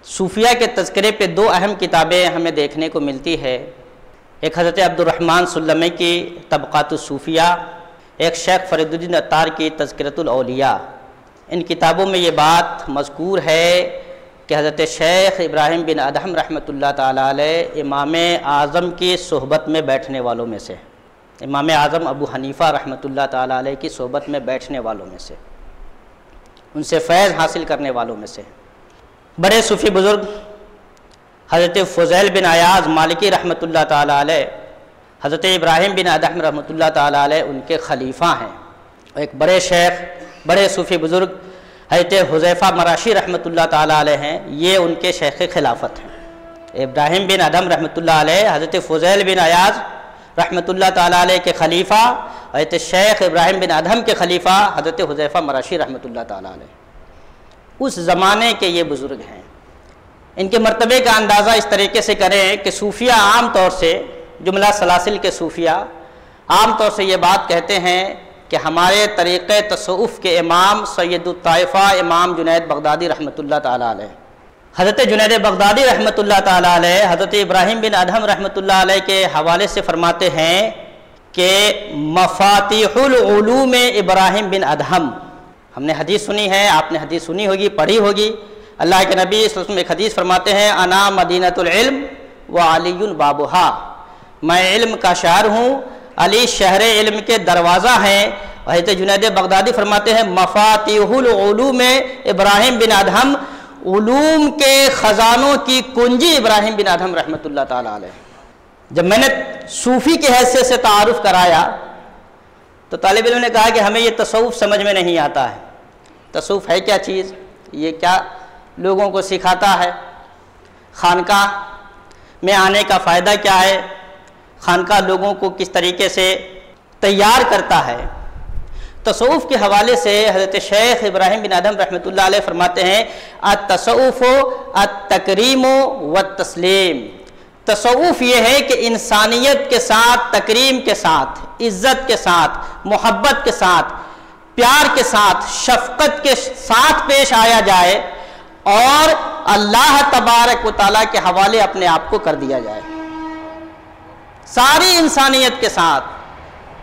صوفیہ کے تذکرے پہ دو اہم کتابیں ہمیں دیکھنے کو ملتی ہے، ایک حضرت عبدالرحمن سلمی کی طبقات الصوفیہ، ایک شیخ فرید الدین عطار کی تذکرۃ الاولیاء۔ ان کتابوں میں یہ بات مذکور ہے کہ حضرت شیخ ابراہیم بن ادہم رحمۃ اللہ تعالیٰ علیہ امام اعظم کی صحبت میں بیٹھنے والوں میں سے، امام اعظم ابو حنیفہ رحمۃ اللہ تعالیٰ علیہ کی صحبت میں بیٹھنے والوں میں سے، ان سے فیض حاصل کرنے والوں میں سے۔ بڑے صوفی بزرگ حضرت فضیل بن عیاض مالکی رحمۃ اللہ تعالیٰ علیہ، حضرت ابراہیم بن ادہم رحمۃ اللہ تعالیٰ علیہ ان کے خلیفہ ہیں۔ ایک بڑے شیخ، بڑے صوفی بزرگ حضرت حذیفہ مراشی رحمۃ اللہ تعالیٰ علیہ ہیں، یہ ان کے شیخ خلافت ہیں۔ ابراہیم بن ادہم رحمۃ اللہ علیہ، حضرت فضیل بن عیاض رحمۃ اللہ تعالیٰ علیہ کے خلیفہ، حضرت شیخ ابراہیم بن ادہم کے خلیفہ حضرت حذیفہ مراشی رحمۃ اللہ تعالیٰ علیہ، اس زمانے کے یہ بزرگ ہیں۔ ان کے مرتبے کا اندازہ اس طریقے سے کریں کہ صوفیہ عام طور سے، جملہ سلاسل کے صوفیہ عام طور سے یہ بات کہتے ہیں کہ ہمارے طریقہ تصوف کے امام سید الطائفہ امام جنید بغدادی رحمۃ اللہ تعالیٰ علیہ، حضرت جنید بغدادی رحمۃ اللہ تعالیٰ علیہ حضرت ابراہیم بن ادہم رحمۃ اللہ علیہ کے حوالے سے فرماتے ہیں کہ مفاتیح العلوم ابراہیم بن ادہم، ہم نے حدیث سنی ہے، آپ نے حدیث سنی ہوگی، پڑھی ہوگی، اللہ کے نبی صلی اللہ علیہ وسلم ایک حدیث فرماتے ہیں انا مدینۃ العلم و علی بابہا، میں علم کا شہر ہوں، علی شہر علم کے دروازہ ہیں۔ حضرت جنید بغدادی فرماتے ہیں مفاتیح العلوم ابراہیم بن ادہم، علوم کے خزانوں کی کنجی ابراہیم بن ادہم رحمۃ اللہ تعالیٰ علیہ۔ جب میں نے صوفی کی حیثیت سے تعارف کرایا تو طالب علم نے کہا کہ ہمیں یہ تصوف سمجھ میں نہیں آتا ہے، تصوف ہے کیا چیز، یہ کیا لوگوں کو سکھاتا ہے، خانقاہ میں آنے کا فائدہ کیا ہے، خانقاہ لوگوں کو کس طریقے سے تیار کرتا ہے۔ تصوف کے حوالے سے حضرت شیخ ابراہیم بن ادہم رحمۃ اللہ علیہ فرماتے ہیں التصوف التکریم والتسلیم، تصوف یہ ہے کہ انسانیت کے ساتھ، تکریم کے ساتھ، عزت کے ساتھ، محبت کے ساتھ، پیار کے ساتھ، شفقت کے ساتھ پیش آیا جائے اور اللہ تبارک و تعالیٰ کے حوالے اپنے آپ کو کر دیا جائے، ساری انسانیت کے ساتھ،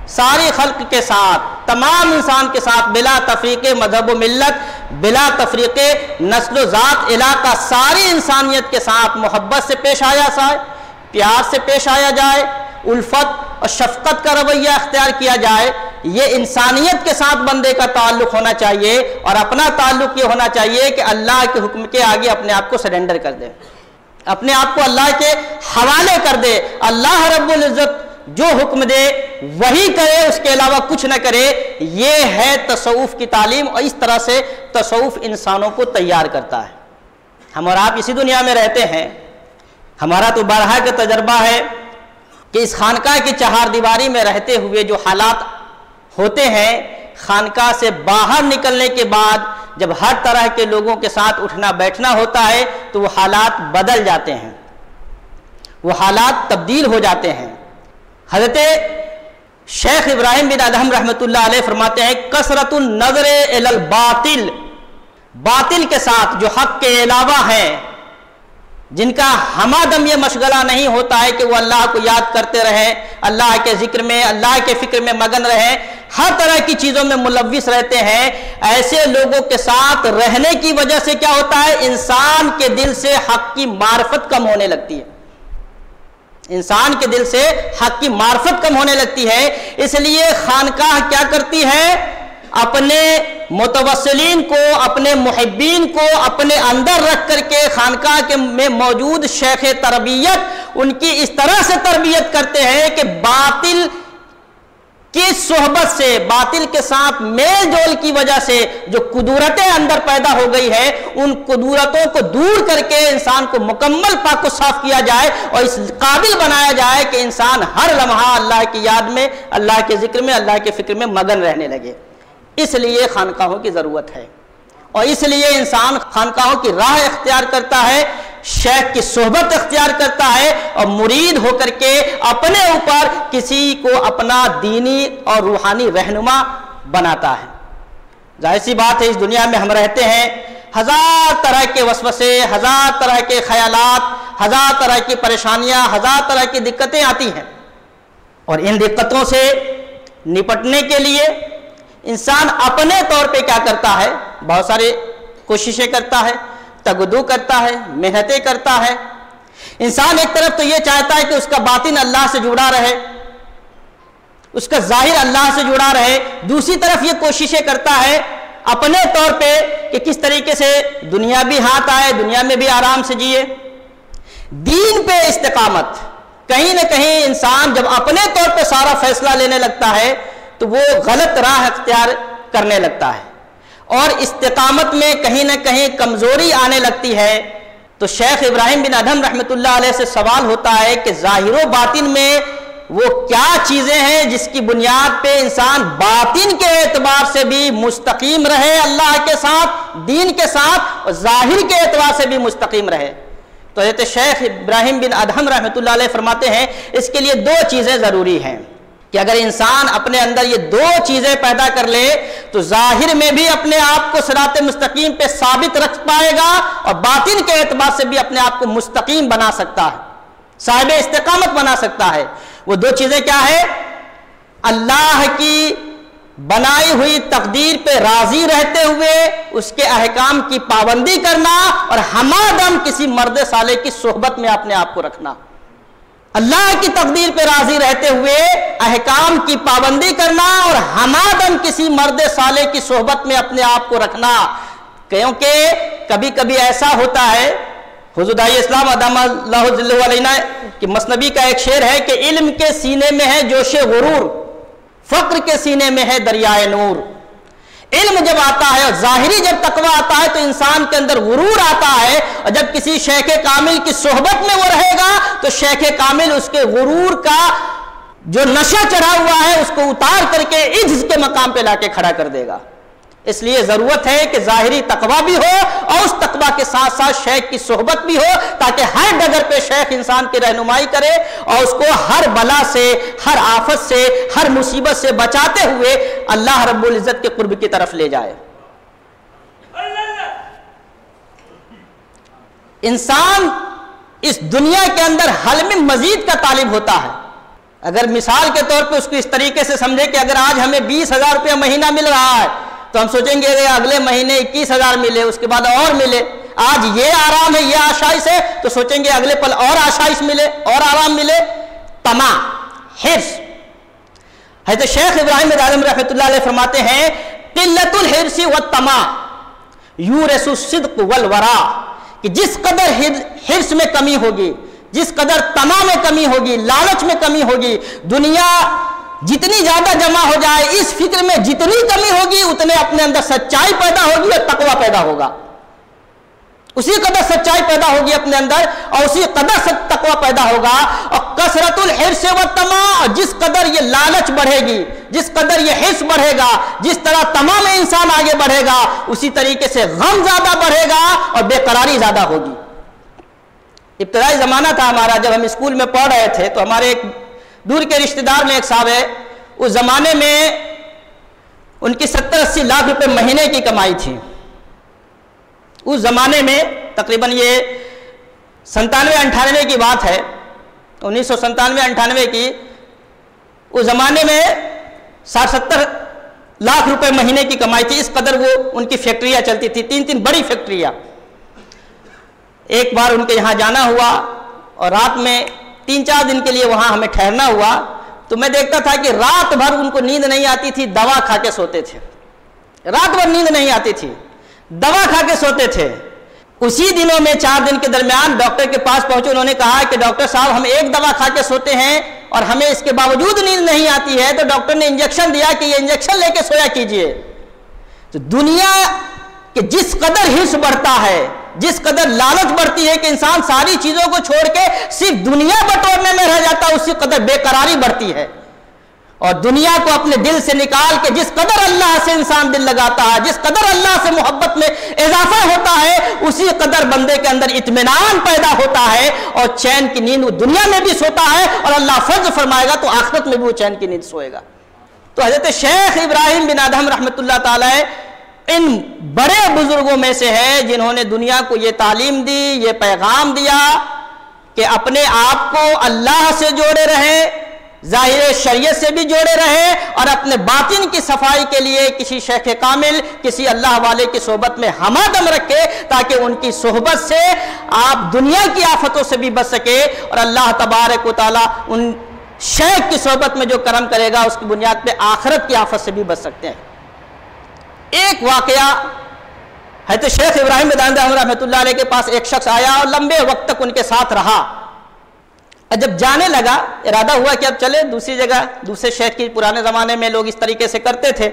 ساری خلق کے ساتھ، تمام انسان کے ساتھ، بلا تفریق مذہب و ملت، بلا تفریق نسل و ذات، علاقہ، ساری انسانیت کے ساتھ محبت سے پیش آیا جائے، پیار سے پیش آیا جائے، الفت اور شفقت کا رویہ اختیار کیا جائے۔ یہ انسانیت کے ساتھ بندے کا تعلق ہونا چاہیے اور اپنا تعلق یہ ہونا چاہیے کہ اللہ کے حکم کے آگے اپنے آپ کو سرنڈر کر دے، اپنے آپ کو اللہ کے حوالے کر دے، اللہ رب العزت جو حکم دے وہی کرے، اس کے علاوہ کچھ نہ کرے۔ یہ ہے تصوف کی تعلیم، اور اس طرح سے تصوف انسانوں کو تیار کرتا ہے۔ ہم اور آپ اسی دنیا میں رہتے ہیں، ہمارا تو بارہا کا تجربہ ہے کہ اس خانقاہ کی چہار دیواری میں رہتے ہوئے جو حالات ہوتے ہیں، خانقاہ سے باہر نکلنے کے بعد جب ہر طرح کے لوگوں کے ساتھ اٹھنا بیٹھنا ہوتا ہے تو وہ حالات بدل جاتے ہیں، وہ حالات تبدیل ہو جاتے ہیں۔ حضرت شیخ ابراہیم بن ادہم رحمۃ اللہ علیہ فرماتے ہیں کثرت النظر الی الباطل، باطل کے ساتھ جو حق کے علاوہ ہیں، جن کا ہمادم یہ مشغلہ نہیں ہوتا ہے کہ وہ اللہ کو یاد کرتے رہیں، اللہ کے ذکر میں، اللہ کے فکر میں مگن رہیں، ہر طرح کی چیزوں میں ملوث رہتے ہیں، ایسے لوگوں کے ساتھ رہنے کی وجہ سے کیا ہوتا ہے، انسان کے دل سے حق کی معرفت کم ہونے لگتی ہے، انسان کے دل سے حق کی معرفت کم ہونے لگتی ہے۔ اس لیے خانقاہ کیا کرتی ہے، اپنے متوسلین کو، اپنے محبین کو اپنے اندر رکھ کر کے خانقاہ میں موجود شیخ تربیت ان کی اس طرح سے تربیت کرتے ہیں کہ باطل کی صحبت سے، باطل کے ساتھ میل جول کی وجہ سے جو قدورتیں اندر پیدا ہو گئی ہے، ان قدورتوں کو دور کر کے انسان کو مکمل پاک و صاف کیا جائے اور اس قابل بنایا جائے کہ انسان ہر لمحہ اللہ کی یاد میں، اللہ کے ذکر میں، اللہ کے فکر میں مگن رہنے لگے۔ اس لیے خانقاہوں کی ضرورت ہے، اور اس لیے انسان خانقاہوں کی راہ اختیار کرتا ہے، شیخ کی صحبت اختیار کرتا ہے، اور مرید ہو کر کے اپنے اوپر کسی کو اپنا دینی اور روحانی رہنما بناتا ہے۔ ظاہر سی بات ہے، اس دنیا میں ہم رہتے ہیں، ہزار طرح کے وسوسے، ہزار طرح کے خیالات، ہزار طرح کی پریشانیاں، ہزار طرح کی دقتیں آتی ہیں، اور ان دقتوں سے نپٹنے کے لیے انسان اپنے طور پہ کیا کرتا ہے؟ بہت سارے کوششیں کرتا ہے، تگدو کرتا ہے، محنتیں کرتا ہے۔ انسان ایک طرف تو یہ چاہتا ہے کہ اس کا باطن اللہ سے جڑا رہے، اس کا ظاہر اللہ سے جڑا رہے، دوسری طرف یہ کوششیں کرتا ہے اپنے طور پہ کہ کس طریقے سے دنیا بھی ہاتھ آئے، دنیا میں بھی آرام سے جیے۔ دین پہ استقامت، کہیں نہ کہیں انسان جب اپنے طور پہ سارا فیصلہ لینے لگتا ہے تو وہ غلط راہ اختیار کرنے لگتا ہے، اور استقامت میں کہیں نہ کہیں کمزوری آنے لگتی ہے۔ تو شیخ ابراہیم بن ادھم رحمۃ اللہ علیہ سے سوال ہوتا ہے کہ ظاہر و باطن میں وہ کیا چیزیں ہیں جس کی بنیاد پہ انسان باطن کے اعتبار سے بھی مستقیم رہے اللہ کے ساتھ، دین کے ساتھ، اور ظاہر کے اعتبار سے بھی مستقیم رہے؟ تو حضرت شیخ ابراہیم بن ادھم رحمۃ اللہ علیہ فرماتے ہیں اس کے لیے دو چیزیں ضروری ہیں، کہ اگر انسان اپنے اندر یہ دو چیزیں پیدا کر لے تو ظاہر میں بھی اپنے آپ کو صراط مستقیم پہ ثابت رکھ پائے گا، اور باطن کے اعتبار سے بھی اپنے آپ کو مستقیم بنا سکتا ہے، صاحب استقامت بنا سکتا ہے۔ وہ دو چیزیں کیا ہے؟ اللہ کی بنائی ہوئی تقدیر پہ راضی رہتے ہوئے اس کے احکام کی پابندی کرنا، اور ہمادم کسی مرد صالح کی صحبت میں اپنے آپ کو رکھنا۔ اللہ کی تقدیر پہ راضی رہتے ہوئے احکام کی پابندی کرنا، اور ہمادم کسی مرد صالح کی صحبت میں اپنے آپ کو رکھنا۔ کیونکہ کبھی کبھی ایسا ہوتا ہے، حضور داعی اسلام ادام اللہ جل علیہ کہ مثنوی کا ایک شعر ہے کہ علم کے سینے میں ہے جوش غرور، فقر کے سینے میں ہے دریائے نور۔ علم جب آتا ہے اور ظاہری جب تقوی آتا ہے تو انسان کے اندر غرور آتا ہے، اور جب کسی شیخ کامل کی صحبت میں وہ رہے گا تو شیخ کامل اس کے غرور کا جو نشہ چڑھا ہوا ہے اس کو اتار کر کے عجز کے مقام پہ لا کے کھڑا کر دے گا۔ اس لیے ضرورت ہے کہ ظاہری تقوی بھی ہو اور اس تقوی کے ساتھ ساتھ شیخ کی صحبت بھی ہو، تاکہ ہر ڈگر پہ شیخ انسان کی رہنمائی کرے اور اس کو ہر بلا سے، ہر آفت سے، ہر مصیبت سے بچاتے ہوئے اللہ رب العزت کے قرب کی طرف لے جائے۔ انسان اس دنیا کے اندر حل میں مزید کا طالب ہوتا ہے۔ اگر مثال کے طور پہ اس کو اس طریقے سے سمجھے کہ اگر آج ہمیں 20,000 روپیہ مہینہ مل رہا ہے تو ہم سوچیں گے کہ اگلے مہینے 21,000 ملے، اس کے بعد اور ملے۔ آج یہ آرام ہے، یہ آشائش ہے، تو سوچیں گے اگلے پل اور آشائش ملے، اور آرام ملے۔ طمع، حرص۔ حضرت شیخ ابراہیم بن ادھم رحمۃ اللہ علیہ فرماتے ہیں قلت الحرص والطمع یورث الصدق والورع، کہ جس قدر حرص میں کمی ہوگی، جس قدر طمع میں کمی ہوگی، لالچ میں کمی ہوگی، دنیا جتنی زیادہ جمع ہو جائے، اس فکر میں جتنی کمی ہوگی اتنے اپنے اندر سچائی پیدا ہوگی اور تقوی پیدا ہوگا، اسی قدر سچائی پیدا ہوگی اپنے اندر اور اسی قدر تقوی پیدا ہوگا۔ اور کثرت الحرص والطمع، اور جس قدر یہ لالچ بڑھے گی، جس قدر یہ حرص بڑھے گا، جس طرح طمع میں انسان آگے بڑھے گا، اسی طریقے سے غم زیادہ بڑھے گا اور بے قراری زیادہ ہوگی۔ ابتدائی زمانہ تھا ہمارا، جب ہم اسکول میں پڑھ رہے تھے تو ہمارے ایک دور کے رشتہ دار میں ایک صاحب ہے، اس زمانے میں ان کی 70-80 لاکھ روپے مہینے کی کمائی تھی۔ اس زمانے میں تقریباً یہ 97-98 کی بات ہے، 1997-98 کی، اس زمانے میں 60-70 لاکھ روپے مہینے کی کمائی تھی۔ اس قدر وہ ان کی فیکٹریاں چلتی تھی، 3 بڑی فیکٹریاں۔ ایک بار ان کے یہاں جانا ہوا اور رات میں 3-4 دن کے لیے وہاں ہمیں ٹھہرنا ہوا، تو میں دیکھتا تھا کہ رات بھر ان کو نیند نہیں آتی تھی، دوا کھا کے سوتے تھے۔ رات بھر نیند نہیں آتی تھی، دوا کھا کے سوتے تھے۔ اسی دنوں میں 4 دن کے درمیان ڈاکٹر کے پاس پہنچے، انہوں نے کہا کہ ڈاکٹر صاحب ہم ایک دوا کھا کے سوتے ہیں اور ہمیں اس کے باوجود نیند نہیں آتی ہے، تو ڈاکٹر نے انجیکشن دیا کہ یہ انجیکشن لے کے سویا کیجئے۔ تو دنیا کہ جس قدر حرص بڑھتا ہے، جس قدر لالچ بڑھتی ہے کہ انسان ساری چیزوں کو چھوڑ کے صرف دنیا بٹورنے میں رہ جاتا ہے، اسی قدر بے قراری بڑھتی ہے۔ اور دنیا کو اپنے دل سے نکال کے جس قدر اللہ سے انسان دل لگاتا ہے، جس قدر اللہ سے محبت میں اضافہ ہوتا ہے، اسی قدر بندے کے اندر اطمینان پیدا ہوتا ہے اور چین کی نیند وہ دنیا میں بھی سوتا ہے، اور اللہ فرض فرمائے گا تو آخرت میں بھی وہ چین کی نیند سوئے گا۔ تو حضرت شیخ ابراہیم بن ادھم رحمۃ اللہ تعالی ان بڑے بزرگوں میں سے ہے جنہوں نے دنیا کو یہ تعلیم دی، یہ پیغام دیا کہ اپنے آپ کو اللہ سے جوڑے رہے، ظاہر شریعت سے بھی جوڑے رہے، اور اپنے باطن کی صفائی کے لیے کسی شیخ کامل، کسی اللہ والے کی صحبت میں ہمدم رکھے، تاکہ ان کی صحبت سے آپ دنیا کی آفتوں سے بھی بچ سکے، اور اللہ تبارک و تعالیٰ ان شیخ کی صحبت میں جو کرم کرے گا اس کی بنیاد پہ آخرت کی آفت سے بھی بچ سکتے ہیں۔ ایک واقعہ، حضرت شیخ ابراہیم داندہ رحمۃ اللہ علیہ کے پاس ایک شخص آیا اور لمبے وقت تک ان کے ساتھ رہا، اور جب جانے لگا ارادہ ہوا کہ اب چلے دوسری جگہ، دوسرے شیخ کی، پرانے زمانے میں لوگ اس طریقے سے کرتے تھے،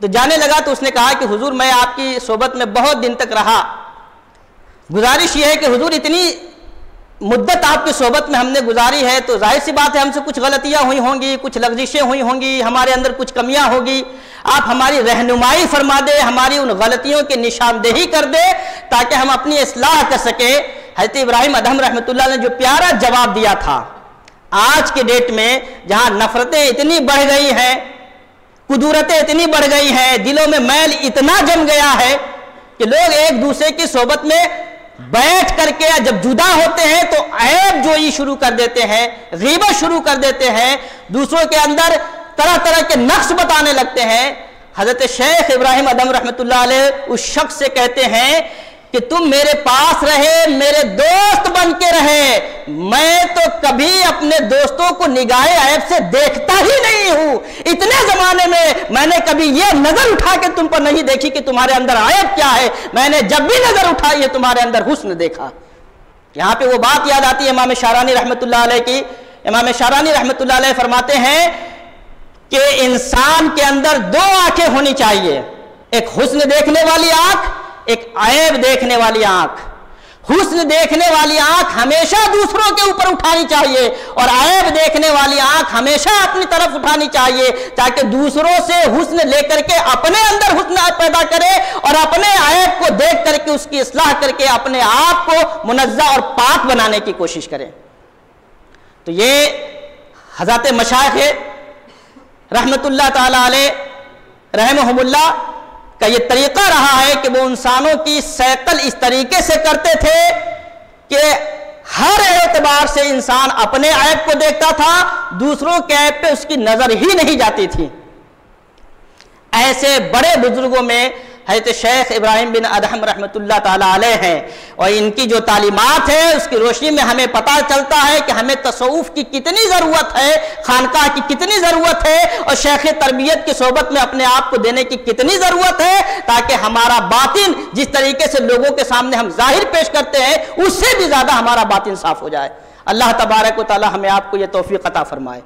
تو جانے لگا تو اس نے کہا کہ حضور میں آپ کی صحبت میں بہت دن تک رہا، گزارش یہ ہے کہ حضور اتنی مدت آپ کی صحبت میں ہم نے گزاری ہے تو ظاہر سی بات ہے ہم سے کچھ غلطیاں ہوئی ہوں گی، کچھ لغزشیں ہوئی ہوں گی، ہمارے اندر کچھ کمیاں ہوگی، آپ ہماری رہنمائی فرما دے، ہماری ان غلطیوں کی نشاندہی کر دے تاکہ ہم اپنی اصلاح کر سکیں۔ حضرت ابراہیم ادہم رحمۃ اللہ نے جو پیارا جواب دیا تھا، آج کے ڈیٹ میں جہاں نفرتیں اتنی بڑھ گئی ہیں، قدورتیں اتنی بڑھ گئی ہیں، دلوں میں میل اتنا جم گیا ہے کہ لوگ ایک دوسرے کی صحبت میں بیٹھ کر کے جب جدا ہوتے ہیں تو عیب جوئی شروع کر دیتے ہیں، غیبت شروع کر دیتے ہیں، دوسروں کے اندر طرح طرح کے نقص بتانے لگتے ہیں۔ حضرت شیخ ابراہیم ادہم رحمۃ اللہ علیہ اس شخص سے کہتے ہیں کہ تم میرے پاس رہے، میرے دوست بن کے رہے، میں تو کبھی اپنے دوستوں کو نگاہ عیب سے دیکھتا ہی نہیں ہوں، اتنے زمانے میں نے کبھی یہ نظر اٹھا کے تم پر نہیں دیکھی کہ تمہارے اندر عیب کیا ہے، میں نے جب بھی نظر اٹھائی ہے تمہارے اندر حسن دیکھا۔ یہاں پہ وہ بات یاد آتی ہے امام شارانی رحمۃ اللہ علیہ کی۔ امام شارانی رحمۃ اللہ علیہ فرماتے ہیں کہ انسان کے اندر دو آنکھیں ہونی چاہیے، ایک حسن دیکھنے والی آنکھ، ایک عیب دیکھنے والی آنکھ۔ حسن دیکھنے والی آنکھ ہمیشہ دوسروں کے اوپر اٹھانی چاہیے، اور عیب دیکھنے والی آنکھ ہمیشہ اپنی طرف اٹھانی چاہیے، تاکہ دوسروں سے حسن لے کر کے اپنے اندر حسن پیدا کرے، اور اپنے عیب کو دیکھ کر کے اس کی اصلاح کر کے اپنے آپ کو منزہ اور پاک بنانے کی کوشش کرے۔ تو یہ حضرات مشائخ رحمت اللہ تعالی علیہ رحمہم اللہ کا یہ طریقہ رہا ہے کہ وہ انسانوں کی سیکل اس طریقے سے کرتے تھے کہ ہر اعتبار سے انسان اپنے عیب کو دیکھتا تھا، دوسروں کے عیب پہ اس کی نظر ہی نہیں جاتی تھی۔ ایسے بڑے بزرگوں میں حضرت شیخ ابراہیم بن ادہم رحمۃ اللہ تعالی علیہ ہیں، اور ان کی جو تعلیمات ہے اس کی روشنی میں ہمیں پتہ چلتا ہے کہ ہمیں تصوف کی کتنی ضرورت ہے، خانقاہ کی کتنی ضرورت ہے، اور شیخ تربیت کی صحبت میں اپنے آپ کو دینے کی کتنی ضرورت ہے، تاکہ ہمارا باطن جس طریقے سے لوگوں کے سامنے ہم ظاہر پیش کرتے ہیں اس سے بھی زیادہ ہمارا باطن صاف ہو جائے۔ اللہ تبارک و تعالی ہمیں آپ کو یہ توفیق عطا فرمائے۔